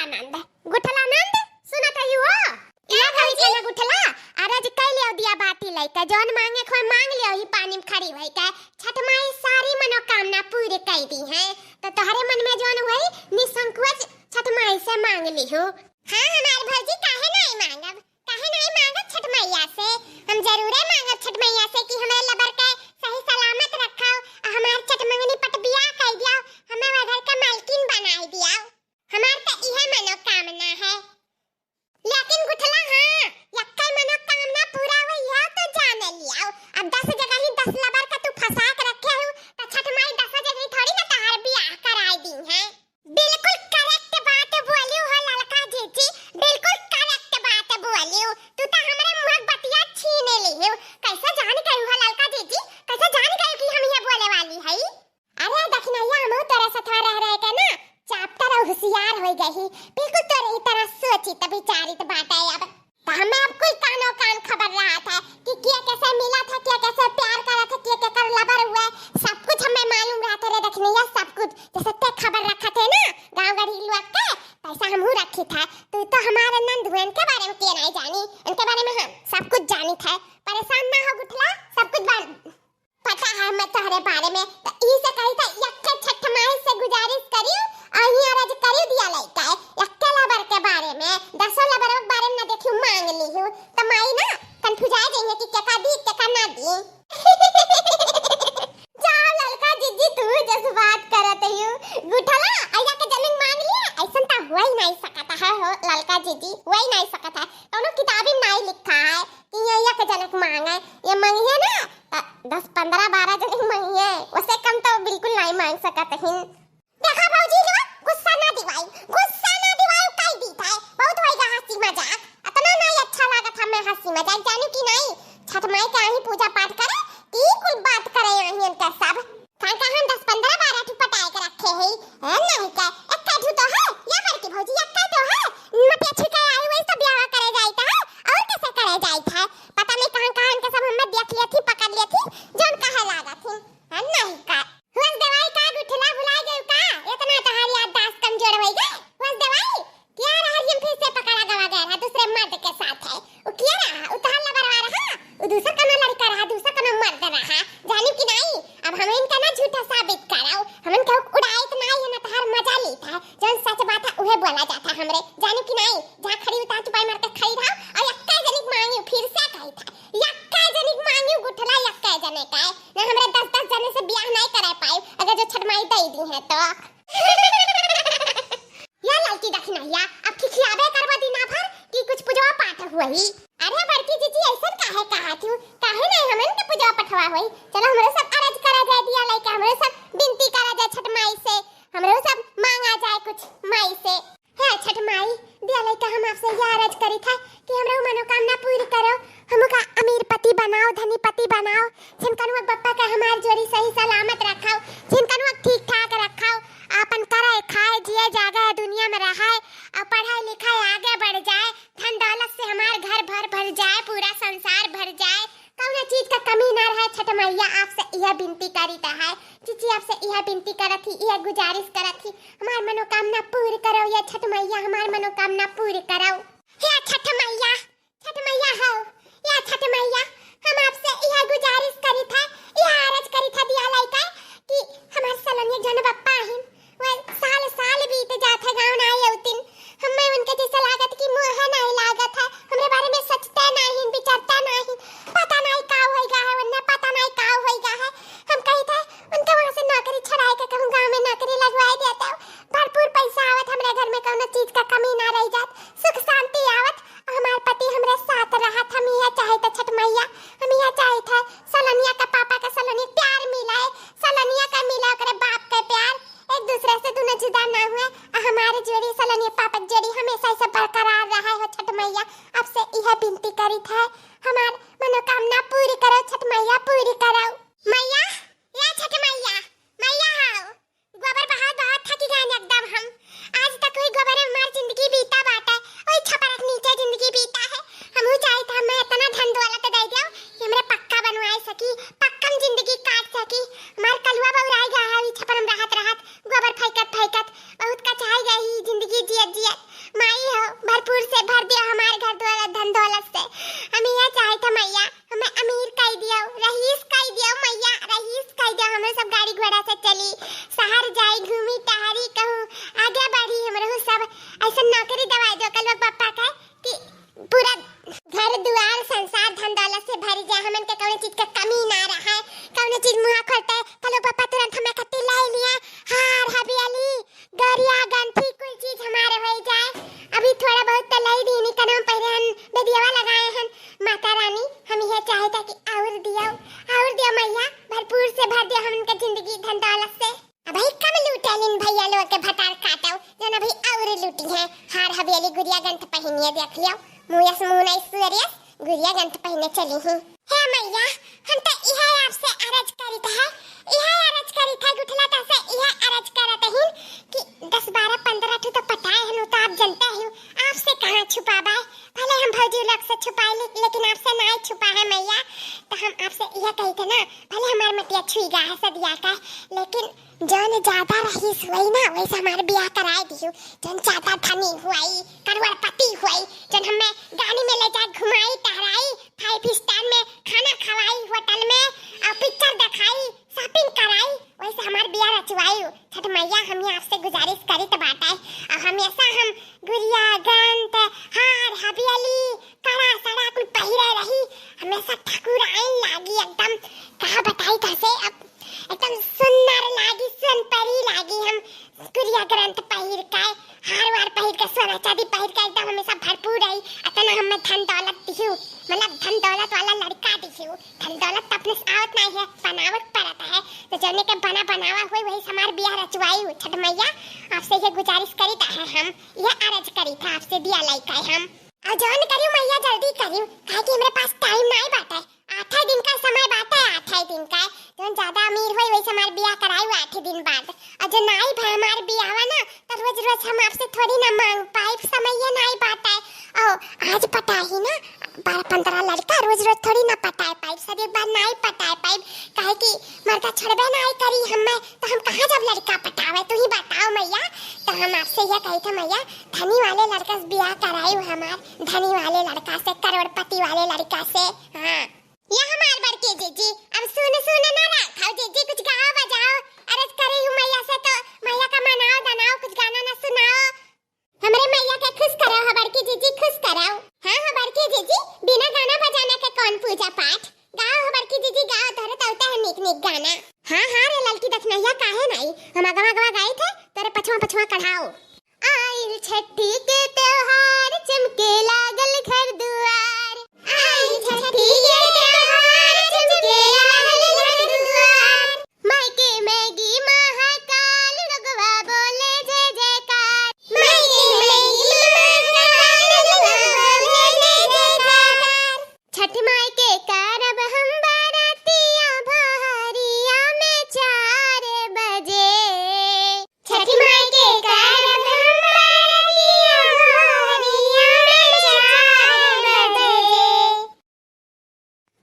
गुठलानंद गुठलानंद सुनत है हो क्या करी छे गुठला अरज कई ले दिया बाती लइका जौन मांगे खो मांग लियो ही पानी में खड़ी भई के छठ माई सारी मनोकामना पूरी कर दी है तो तोहरे मन में जौन होई निसंकोच छठ माई से मांग ली हो। हां हमार भौजी काहे नहीं मांगब छठ मैया से हम जरूर मांगब छठ मैया से कि हमें लबर के सही सलामत रखाओ हमार छठ मंगनी पट बियाह कर दिया हमें घर का मालकिन बनाई दिया हमार तो इहे मनोकामना है। लेकिन गुठला हां यक्का मनोकामना पूरा हुई है तो जान लिया अब 10 जगह ही 10 लबर का तू फंसा के रखे हो तो छठ माई 10 जगह थोड़ी ना तहार बियाह कराई दी है। बिल्कुल करेक्ट बात बोलियो हो ललका जीजी बिल्कुल करेक्ट बात बोलियो तू तो हमरे मुंह बतिया छीन ली हो कैसे जान गई हो ललका जीजी कैसे जान गई कि हम ये बोले वाली है। अरे दखनैया हम तेरे साथ रह के ना चाप्टर होशियार हो गई बिल्कुल तेरे ही तरह सोचित विचारित बात है। अब तो हमें अब कोई कानो कान खबर रहा था कि क्या कैसे मिला था क्या कैसे प्यार करा था क्या कर लबर हुआ सब कुछ हमें मालूम रहा था रे दखनैया सब कुछ जैसे ते खबर रखा थे ना गांव गढ़ी लोग के पैसा हमहू रखी था तो हमारे नंद हुए इनके बारे में क्या नहीं जानी इनके बारे में हम सब कुछ जानी था परेशान ना हो गुठला सब कुछ पता है मैं तुम्हारे बारे में तो ई से कही था यक्के छठ माई से गुजारिश करियो और ही अरज करियो दिया लइका यक्के लबर के बारे में 10 लबर के बारे में ना देखियो मांग ली हूं तो माई ना कंफ्यूज आ जाएंगे कि क्या दी क्या ना दी। जाओ ललका जीजी तू जस बात करत हो गुठला आया के जमीन मांग लिया ऐसा तो हुआ ही नहीं सकता है हो ललका जीजी हुआ ही नहीं सकता है कोनो किताब में नहीं लिखा है कि ये के जनक मांगे ये मांगिए ना 10 15 12 जनक मांगिए उससे कम तो बिल्कुल नहीं मांग सकत हिन। देखा भौजी लोग गुस्सा ना दिवाई काई दी था बहुत होएगा हंसी मजाक इतना नहीं अच्छा लागत हमें हंसी मजाक जानू कि नहीं छठ माई के ही पूजा पाठ करे की कुल बात करे यहीं इनका सब काका हम 10 15 12 ठू पटाए के रखे है नहीं का एक ठू तो है या करके भौजी एक तो है मटिया छिका आई वही सब ब्याह करे जाता है और कैसे करे जाता है पता नहीं कहां इनके सब हमें देख लिए थी पकड़ लिए थी जौन कहे लागा थी नहीं का हुन दवाई का गुठला भुला गई का इतना तहारी याददाश्त कमजोर हो गई हुन दवाई क्या रहा हम फिर से पकड़ा गवा गया है दूसरे मर्द के साथ है वो क्या रहा उतार लबरवा रहा वो दूसरा कना लड़का रहा दूसरा कना मर्द रहा जानी कि नहीं अब हम इनका ना झूठा साबित कराओ हम इनका उड़ाई तो नहीं है ना तहार मजा लेता है जौन सच बात है उहे बोला जाता हमरे जानी कि नहीं जहां खड़ी उतार चुपाई मार के खड़ी रहो और यक्का जनिक मांगी फिर से कही था यक्का जनिक मांगी गुठला यक्का जने का ना हमरे 10 जने से ब्याह नहीं करा पाए अगर जो छठ माई दे दी है तो या लड़की दखनैया अब खिखियाबे करबा दिना भर कि कुछ पूजा पाठ हुई। अरे बड़की जीजी ऐसा कहा थी काहे नहीं हमें के पूजा पठवा हुई चलो हमरे सब अरज करा जाए दिया लइका हमरे सब विनती करा जाए छठ माई से हमरे सब मांगा जाए कुछ माई से हे छठ माई दिया लइका हम आपसे ये अरज करी था कि हमरे मनोकामना पूरी करो हमका अमीर पति बनाओ धनी पति बनाओ जिनकनुआ बप्पा का हमार जोड़ी सही सलामत रखाओ जिनकनुआ ठीक ठाक रखाओ अपन करे खाए जिए जागे दुनिया में रहे और पढ़ाई लिखाई आगे बढ़ जाए धन दौलत से हमार घर भर जाए पूरा संसार भर जाए कौन चीज का कमी ना रहे छठ मैया आपसे यह विनती करीता है जीजी आपसे यह विनती करत थी यह गुजारिश करत थी हमार मनोकामना पूरी करो या छठ मैया हमार मनोकामना पूरी करो हे छठ मैया हो या छठ मैया हम आपसे यह गुजारिश करी था यह अरज करी था दिया लइका कि हमार सलोनी जन बप्पा है वो साल बीत जात है गांव ना आए उतिन हमें उनके जैसा लागत कि मुंह नहीं लागत है हमरे बारे में सोचते नहीं विचारते नहीं पता नहीं का होएगा है वरना पता नहीं का होएगा है हम कही थे उनके वहां से नौकरी छड़ाए के कहूं गांव में नौकरी लगवाए देता भरपूर पैसा आवत हमरे घर में कोनो चीज का कमी ना रह जात सुख शांति आवत हमार पति हमरे साथ रहा था हम यह चाहे तो छठ मैया हम यह चाहे था सलोनिया का पापा का सलोनी प्यार मिलाए सलोनिया का मिला करे बाप का प्यार एक दूसरे से दोनों जुदा ना हुए हमारे जोड़ी सलोनी पापा जोड़ी हमेशा से बरकरार रहा है छठ मैया आपसे यह विनती करी था हमार मनोकामना पूरी करो छठ मैया पूरी करो मैया या छठ मैया हाओ गोबर बहा बहुत थकी गए एकदम हम आज तक कोई गोबर में हमारी जिंदगी बीता बाटा ओई छपरक नीचे जिंदगी बीता है हम चाहे था मैं इतना धन दौलत दे दियो कि हमरे पक्का बनवाए सकी पक्कम जिंदगी काट सकी हमार कलुआ बउराई गया है छपर में रहत गोबर फेंकत बहुत का चाहे गई जिंदगी जियत नौकरी दवाई दो कल पापा का कि पूरा घर दुआर संसार धन दौलत से भर जाए, हमन के कौन चीज का कमी ना रहे, कौन चीज मुंह खोलते कल पापा तुरंत हमें कत्ती ले लिया, हार हवेली गरिया गंठी कोई चीज हमारे हो जाए। अभी थोड़ा बहुत तो लाई दी नहीं कदम पहले बेदियावा लगाए हैं। माता रानी हम यह चाहता कि और दियो मैया, भरपूर से भर दियो हम उनके जिंदगी धन दौलत से। अब भाई कब लूटेलिन भैया लोग के भटार काटो जन अभी और लूटी है। हार हवेली गुड़िया गंठ पहनिए देख लियो, मुयस मुनई सूर्य गुड़िया गंठ पहने चली हूं। हे मैया हम तो यह आपसे अर्ज करित है, यह अर्ज करित है गुठला ता से यह अर्ज करत हैं कि 10 12 15 तो पटाए हैं तो आप जानते हो आपसे कहां छुपाबा, भले हम भौजी लोग से छुपाए लेकिन आपसे नहीं छुपा है मैया। तो हम आपसे यह कहते ना भले हमार मटिया छुई गा है सदिया का, लेकिन जौन ज्यादा रहीस हुई ना वैसे हमारे ब्याह कराए दियो, जौन ज्यादा धनी हुई करोड़पति हुई, जौन हमें गाड़ी में ले जा घुमाई टहराई 5 स्टार में खाना खवाई होटल में और पिक्चर दिखाई शॉपिंग कराई, वैसे हमारे ब्याह रचवाई। छठ मैया हम आपसे गुजारिश करी तो बात है और हमेशा हम गुड़िया गंठ हार हवेली कड़ा सड़ा कुल पहिरे रही, हमेशा ठाकुर आइन लागी एकदम कहा बताई कैसे अब एकदम सुंदर लागी सुनपरी लागी। हम गुड़िया ग्रंथ पहिर के हार वार पहिर के सोना चांदी पहिर के एकदम हमेशा भरपूर रही। अतना हमें धन दौलत दिहु, मतलब धन दौलत वाला लड़का दिहु। धन दौलत तो अपने आवत नहीं है, बनावट पड़ता है, तो जौने के बनावा हुई वही हमार ब्याह रचवाई। छठ मैया आपसे ये गुजारिश करी था हम यह अर्ज करी था आपसे दिया लइका हम और जौन करियो मैया जल्दी करियो काहे कि हमरे पास टाइम नहीं बाटे, 8 दिन का समय बाटे, 8 दिन का जौन ज्यादा अमीर होई वैसे हमार ब्याह कराई 8 दिन बाद। और जो नहीं भाई हमार ब्याहवा ना तो रोज हम आपसे थोड़ी ना मांग पाए, समय ये नहीं बाटे। और आज पता ही ना 12 15 लड़का रोज थोड़ी ना पटाए पाए, सब एक बार नहीं पटाए पाए काहे कि मर्दा छोड़बे नहीं करी हमें, तो हम कहां जब लड़का पटावे तू ही बताओ मैया। तो हम आपसे यह कही था मैया धनी वाले लड़का से ब्याह कराई हमार, धनी वाले लड़का से करोड़पति वाले लड़का से। हां ये हमार बड़की जीजी अब सुन ना रखाओ जीजी कुछ गाओ बजाओ अर्ज करी हूं मैया से, तो मैया का मनाओ दनाओ कुछ गाना ना सुनाओ, हमरे मैया के खुश करो हो बड़की जीजी खुश करो। हां हो बड़की जीजी बिना गाना बजाना के कौन पूजा पाठ गाओ हो बड़की जीजी गाओ तोरे तो होता है निक गाना। हां रे लड़की दखनैया काहे नहीं हम गवा गाई थे तेरे पछवा कढ़ाओ। आइल छठी के त्योहार चमके लागल घर दुआर, आइल छठी के त्योहार चमके लागल घर दुआर, मायके मैगी महाकाल रगवा बोले जय जयकार, मायके मैगी महाकाल रगवा बोले जय जयकार। छठ माई के करब हम बारातिया बहरिया में 4 बजे, छठ माई के करब हम बारातिया बहरिया में 4 बजे,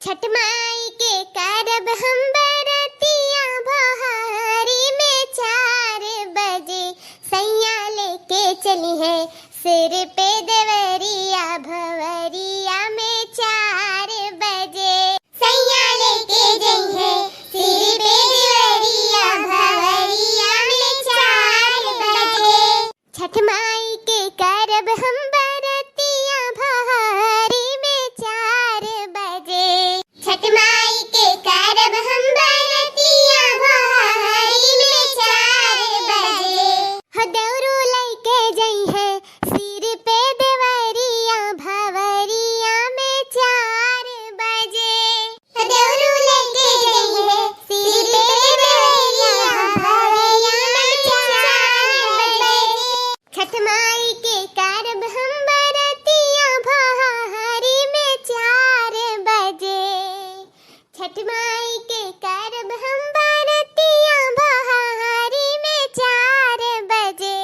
छठ माई के करब हम बारातिया बहरी में 4 बजे, सैया लेके चली है सिर पे देवरिया भवरिया में 4 बजे, सैया लेके गई है सिर पे देवरिया भवरिया में 4 बजे, छठ माई के करब हम बारातिया भहरी में 4 बजे, छठ माई के करब हम बारातिया भहरी में 4 बजे, हो दौरू लइके जई है सिर पे देवरिया भवरिया में 4 बजे, हो दौरू लइके जई है सिर पे देवरिया भवरिया में 4 बजे, छठ माई के करब हम बारातिया भहरी में 4 बजे, छठ माई के करब हम बारातिया भहरी में 4 बजे,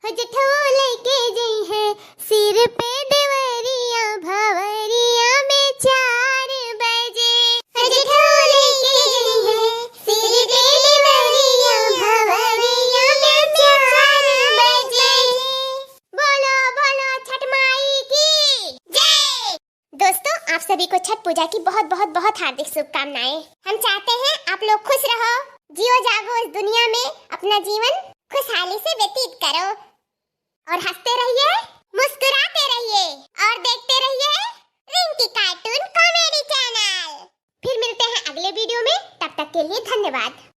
हो जठो लेके जई है सिर पे देवरिया भवरिया में 4 बजे, हो जठो लेके जई है सिर पे देवरिया भवरिया में 4 बजे। बोलो बोलो छठ माई की जय। दोस्तों आप सभी को छठ पूजा की बहुत बहुत बहुत हार्दिक शुभकामनाएं। हम चाहते हैं आप लोग खुश रहो, जियो जागो इस दुनिया में, अपना जीवन खुशहाली से व्यतीत करो। और हंसते रहिए, मुस्कुराते रहिए और देखते रहिए रिंकी कार्टून कॉमेडी चैनल। फिर मिलते हैं अगले वीडियो में, तब तक के लिए धन्यवाद।